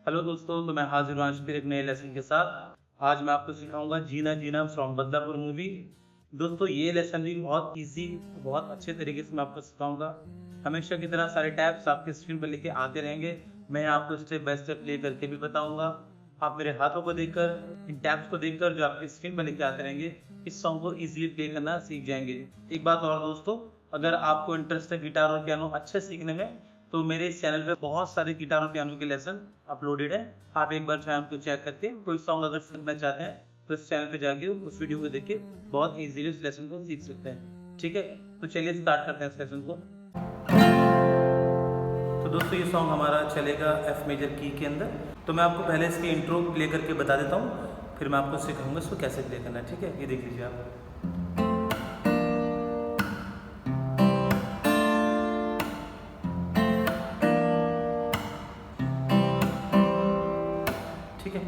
Hello दोस्तों, तो मैं हाजिर हूँ आज फिर एक नए लेसन के साथ। आज मैं आपको सिखाऊंगा जीना जीना फ्रॉम बदलापुर मूवी। दोस्तों ये लेसन भी बहुत इजी, बहुत अच्छे तरीके से मैं आपको सिखाऊंगा। हमेशा की तरह सारे टैब्स आपके स्क्रीन पर लेके आते रहेंगे। मैं आपको स्टेप बाय स्टेप प्ले करके भी बताऊंगा। आप मेरे हाथों को देखकर, इन टैब्स को देखकर जो आपके स्क्रीन पर लेके आते रहेंगे, इस सॉन्ग को इजीली प्ले करना सीख जाएंगे। एक बात और दोस्तों, अगर आपको इंटरेस्ट है गिटार और पियानो अच्छे सीखने में, तो मेरे इस चैनल पे बहुत सारे गिटार और पियानो के लेसन अपलोडेड है। आप एक बार चैनल को चेक करके कोई सॉन्ग अगर सीखना चाहते हैं तो इस चैनल पे जाके उस वीडियो को देख के बहुत इजीली उस लेसन को सीख सकते हैं। ठीक है, तो चलिए स्टार्ट करते हैं इस लेसन को। तो दोस्तों ये सॉन्ग हमारा चलेगा एफ मेजर की के अंदर। तो मैं आपको पहले इसकी इंट्रो प्ले करके बता देता हूँ, फिर मैं आपको सिखाऊंगा इसको कैसे प्ले करना है। ठीक है, ये देख लीजिए आप। ठीक है,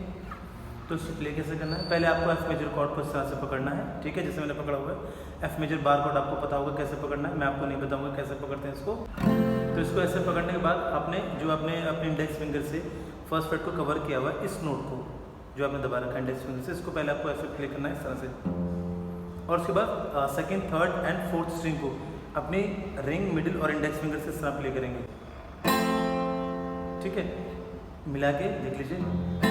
तो इसको प्ले कैसे करना है, पहले आपको एफ मेजर कॉर्ड को इस तरह से पकड़ना है। ठीक है, जैसे मैंने पकड़ा हुआ है। एफ मेजर बार कॉर्ड आपको पता होगा कैसे पकड़ना है, मैं आपको नहीं बताऊंगा कैसे पकड़ते हैं इसको। तो इसको ऐसे पकड़ने के बाद आपने अपने इंडेक्स फिंगर से फर्स्ट फ्रेट को कवर किया हुआ है, इस नोट को जो आपने दबा रखा है इंडेक्स फिंगर से, इसको पहले आपको ऐसे प्ले करना है इस तरह से। और उसके बाद second, third and fourth string को अपनी रिंग, मिडिल और इंडेक्स फिंगर से इस तरह प्ले करेंगे। ठीक है, मिला के देख लीजिए।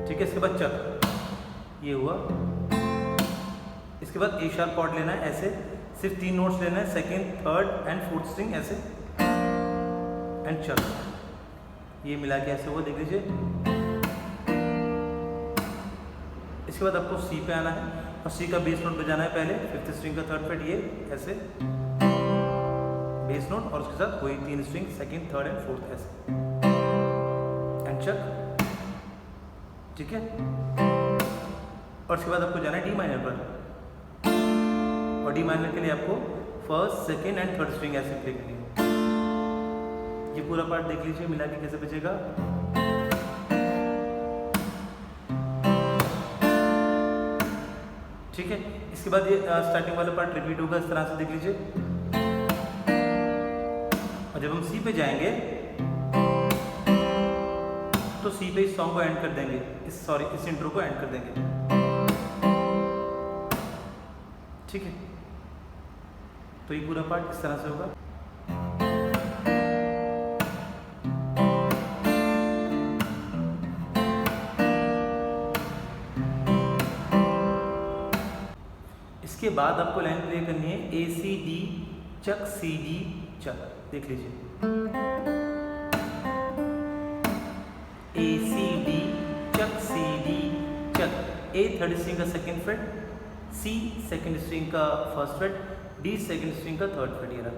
ठीक है, इसके बाद चक, ये हुआ। इसके बाद ए शार्प कॉर्ड लेना है ऐसे, सिर्फ 3 नोट्स लेना है, second, third and fourth string ऐसे, एंड चक, ये मिला के ऐसे हुआ, देख लीजिए। इसके बाद आपको सी पे आना है और सी का बेस नोट बजाना है पहले, फिफ्थ स्ट्रिंग का थर्ड फ्रेट, ये ऐसे बेस नोट, और उसके साथ वही 3 string, second, third and fourth ऐसे, एंड चक। ठीक है, और उसके बाद आपको जाना है डी माइनर पर, और डी माइनर के लिए आपको first, second and third string ऐसे प्ले करनी है। ये पूरा पार्ट देख लीजिए मिला के कैसे बजेगा। ठीक है, इसके बाद ये स्टार्टिंग वाला पार्ट रिपीट होगा इस तरह से, देख लीजिए। और जब हम सी पे जाएंगे तो सी पे इस सॉन्ग को एंड कर देंगे, इस इंट्रो को एंड कर देंगे। ठीक है, तो ये पूरा पार्ट इस तरह से होगा। इसके बाद आपको लाइन प्ले करनी है A C D chuck, C D चक, देख लीजिए। ए C D chuck, C D चक, ए थर्ड स्ट्रिंग का सेकेंड फ्रेट, सी सेकेंड स्ट्रिंग का first freight, D second string का थर्ड फ्रेट, ये रहा।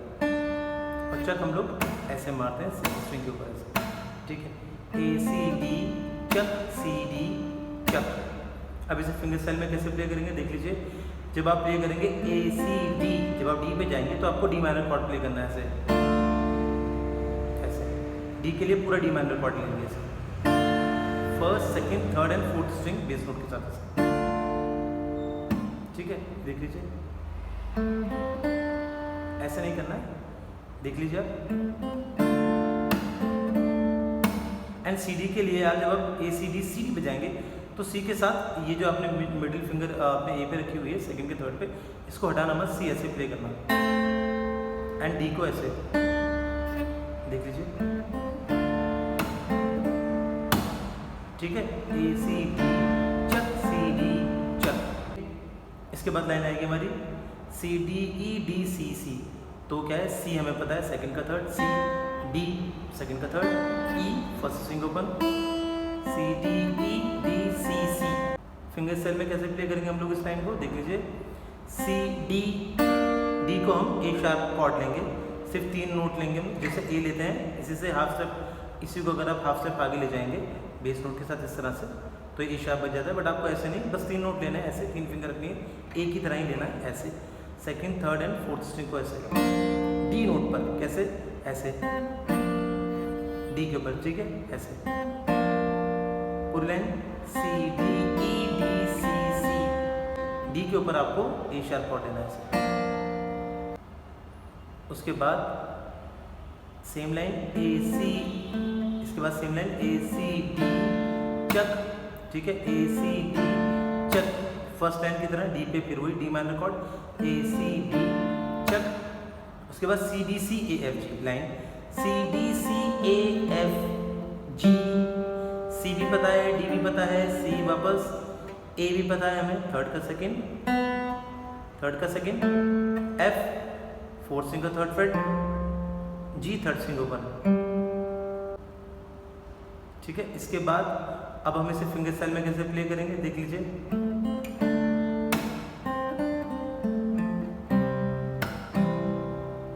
और चक हम लोग ऐसे मारते हैं सेकेंड स्ट्रिंग के ऊपर ऐसे। ठीक है, A C D chuck, C D चक। अब इसे फिंगर स्टाइल में कैसे प्ले करेंगे, देख लीजिए। जब आप प्ले करेंगे ए सी डी, जब आप डी पे जाएंगे तो आपको डी माइनर कॉर्ड प्ले करना है ऐसे, ऐसे डी के लिए पूरा डी माइनर कॉर्ड लेंगे ऐसे, first, second, third and fourth string base note के साथ। ठीक है, देख लीजिए, ऐसे नहीं करना है, देख लीजिए आप। एंड सी डी के लिए आप जब आप ए सी डी सी डी पे जाएंगे तो सी के साथ ये जो आपने मिडिल फिंगर आपने ए पे रखी हुई है सेकंड के थर्ड पे, इसको हटाना मत, सी ऐसे प्ले करना, एंड डी को ऐसे, देख लीजिए। ठीक है, A C D chuck, C D चक। इसके बाद लाइन आएगी हमारी सी डी ई डी सी सी। तो क्या है, सी हमें पता है सेकंड का थर्ड, सी डी सेकंड का third, E first string open, C D E D C C. Finger style में कैसे प्ले करेंगे हम लोग इस लाइन को, देख लीजिए। सी डी, डी को हम ए शार्प कॉर्ड लेंगे, सिर्फ 3 नोट लेंगे हम, जैसे ए लेते हैं इसी से हाफ स्टेप, इसी को अगर आप हाफ स्टेप आगे ले जाएंगे बेस नोट के साथ इस तरह से, तो ए शार्प बच जाता है। बट आपको ऐसे नहीं, बस 3 नोट लेना है ऐसे, 3 फिंगर रखनी है, ए की तरह ही लेना है ऐसे, second, third and fourth string को ऐसे डी नोट पर, कैसे, ऐसे डी के ऊपर। ठीक है, ऐसे पूरी line C D E D C C, D के ऊपर आपको ए शार्प कॉर्ड लेना है। उसके बाद सेम लाइन ए सी, इसके बाद same line A C D chuck, ठीक है, A C D chuck, first line की तरह डी पे फिर वही D minor chord A C D chuck. उसके बाद C D C A F G line C D C A F G, C भी पता है, डी भी पता है, सी वापस, ए भी पता है हमें, थर्ड का सेकंड, एफ फोर्थ स्ट्रिंग का थर्ड फ्रेट, जी थर्ड स्ट्रिंग ओपन, ठीक है। इसके बाद अब हम इसे फिंगर स्टाइल में कैसे प्ले करेंगे देख लीजिए।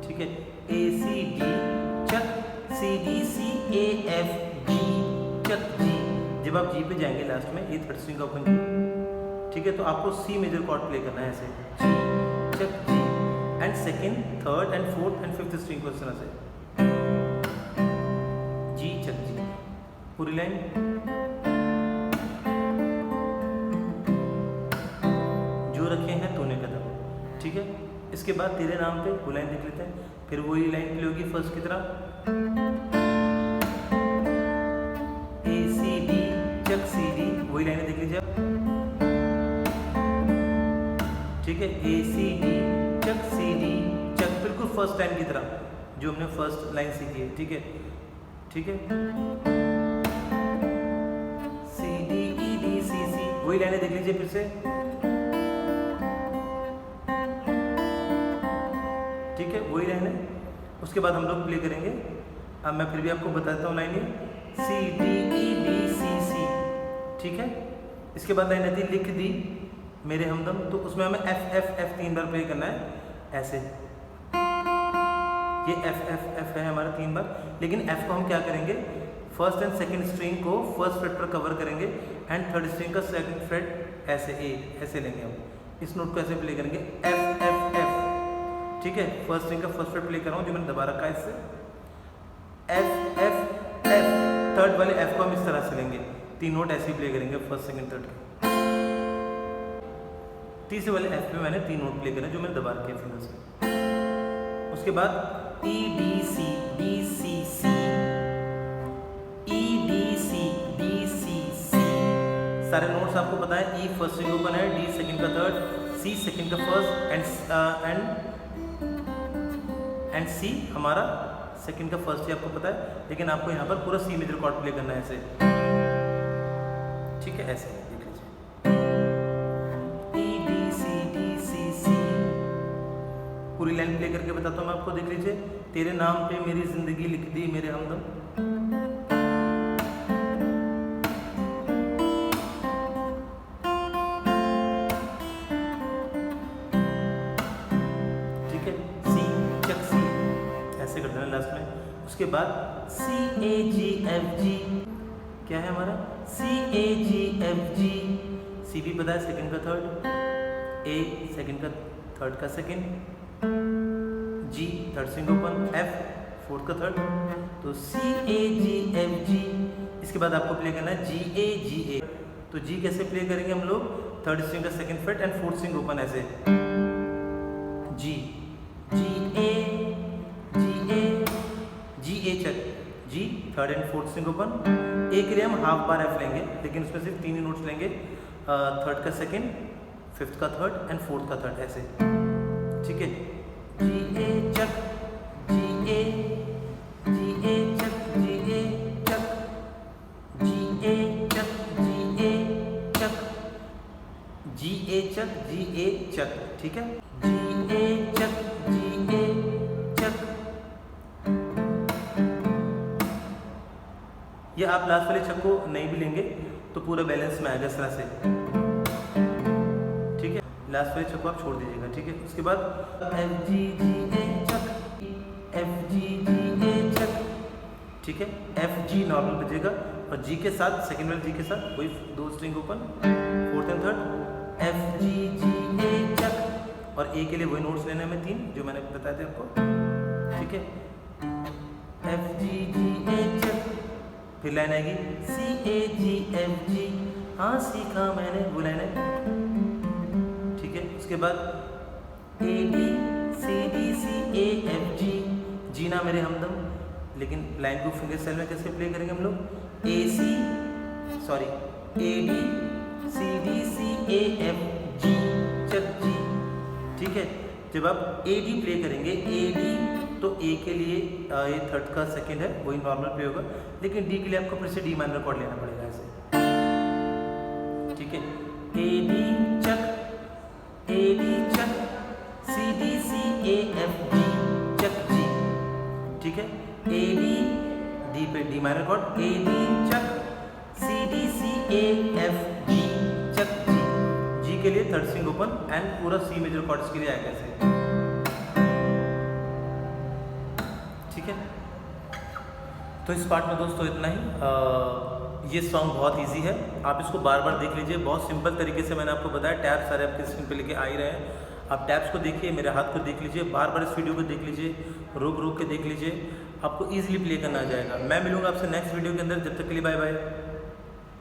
ठीक है, A C D chuck, C D C A F G chuck G. जब आप जी पे जाएंगे लास्ट में ए थर्ड स्ट्रिंग का ओपन जी, ठीक है, तो आपको सी मेजर कॉर्ड प्ले करना है ऐसे G chuck G, and second third and fourth and fifth string को इस तरह से जी चक जी, पूरी लाइन। जो रखे हैं तूने कदम, ठीक है। इसके बाद तेरे नाम पे वो लाइन देख लेते हैं, फिर वही लाइन प्ले होगी फर्स्ट की तरह, ए C D chuck C D, वही लाइन देख लीजिए आप, ठीक है, A C D chuck C D चक, बिल्कुल फर्स्ट लाइन की तरह जो हमने फर्स्ट लाइन सीखी है, ठीक है, ठीक है, सी डी ई डी सी सी, वही लाइनें देख लीजिए फिर से, ठीक है, वही लाइन है। उसके बाद हम लोग प्ले करेंगे। अब मैं फिर भी आपको बताता हूँ लाइनें, सी डी ई डी सी सी, ठीक है। इसके बाद लाइन आती है लिख दी मेरे हमदम, तो उसमें हमें एफ एफ एफ 3 बार प्ले करना है ऐसे, ये एफ एफ एफ है हमारा 3 बार, लेकिन एफ को हम क्या करेंगे, फर्स्ट एंड सेकंड स्ट्रिंग को फर्स्ट फ्रेट पर कवर करेंगे एंड थर्ड स्ट्रिंग का सेकंड फ्रेट ऐसे ए ऐसे लेंगे हम, इस नोट को ऐसे प्ले करेंगे एफ एफ एफ, ठीक है। फर्स्ट स्ट्रिंग का फर्स्ट फ्रेट प्ले कर रहा हूँ जो मैंने दबा रखा है इससे, एफ एफ एफ, थर्ड वाले एफ को हम इस तरह से लेंगे, 3 नोट ऐसे ही प्ले करेंगे फर्स्ट सेकंड थर्ड के। तीसरे वाले एफ पे मैंने 3 नोट प्ले करे जो मैंने दबा रखे हैं फिंगर से। उसके बाद E D C D C C, E D C D C C, सारे नोट्स आपको पता है, ई फर्स्ट स्ट्रिंग ओपन है, डी सेकंड का थर्ड, सी सेकंड का फर्स्ट एंड सी हमारा सेकंड का फर्स्ट ही आपको पता है, लेकिन आपको यहाँ पर पूरा सी मेजर कॉर्ड प्ले करना है ऐसे, ठीक है, ऐसे देख लीजिए, ई डी सी सी, पूरी लाइन प्ले करके बताता हूँ मैं आपको, देख लीजिए। तेरे नाम पे मेरी जिंदगी लिख दी मेरे हमदम, ठीक है, सी चक सी ऐसे कर देना लास्ट में। उसके बाद सी ए जी एफ जी, क्या है हमारा सी ए जी एफ जी, सी भी पता है सेकंड का थर्ड, ए सेकंड का थर्ड का second, G third string open, F fourth का थर्ड, तो सी ए जी एफ जी। इसके बाद आपको प्ले करना है जी ए, तो जी कैसे प्ले करेंगे हम लोग, थर्ड स्ट्रिंग का second fret and fourth string open ऐसे, G G A chuck, G third and fourth string open, A के लिए हम हाफ बार एफ लेंगे, लेकिन उसमें सिर्फ 3 ही नोट्स लेंगे, थर्ड का सेकंड, फिफ्थ का थर्ड एंड फोर्थ का थर्ड ऐसे, ठीक है, जी A chuck ji A chuck ji A chuck ji A chuck ji A chuck ji A चक, ठीक है, जी ए चक जी ए चक। ये आप लास्ट वाले चक को नहीं भी लेंगे तो पूरा बैलेंस में आएगा इस तरह से, ठीक है, लास्ट वाले चक को आप छोड़ दीजिएगा, ठीक है। उसके बाद F G A Chak, F G A चक, ठीक है, एफ जी नॉर्मल बजेगा और जी के साथ सेकंड वाले जी के साथ वही 2 string open, fourth and third, F G A chuck, और ए के लिए वही नोट्स लेने में 3 जो मैंने बताए थे आपको, ठीक है, एफ जी ए चक, फिर लाइन आएगी सी ए जी एफ जी, हाँ सीखा मैंने वो लाइन है, ठीक है। उसके बाद ए डी सी ए एफ जी, जीना मेरे हमदम, लेकिन लाइन को फिंगर स्टाइल में कैसे प्ले करेंगे हम लोग, A D C D C A F G chuck G. ठीक है, जब आप ए डी प्ले करेंगे, ए डी तो ए के लिए ये थर्ड का सेकंड है, वही नॉर्मल प्ले होगा, लेकिन डी के लिए आपको फिर से डी माइनर कॉर्ड लेना पड़ेगा ऐसे। ठीक है, A D chuck C D C A F G chuck G. ठीक है, ए डी पे D minor chord, A D chuck C D C A F G chuck G. G के लिए थर्ड स्ट्रिंग ओपन एंड पूरा सी major chords के लिए आएगा ऐसे। ठीक है, तो इस पार्ट में दोस्तों इतना ही। ये सॉन्ग बहुत इजी है, आप इसको बार बार देख लीजिए। बहुत सिंपल तरीके से मैंने आपको बताया, टैब सारे आपके स्क्रीन पे लेके आ ही रहे हैं। आप टैब्स को देखिए, मेरे हाथ को देख लीजिए, बार बार इस वीडियो को देख लीजिए, रोक के देख लीजिए, आपको ईजिली प्ले करना आ जाएगा। मैं मिलूंगा आपसे नेक्स्ट वीडियो के अंदर, जब तक के लिए बाय बाय।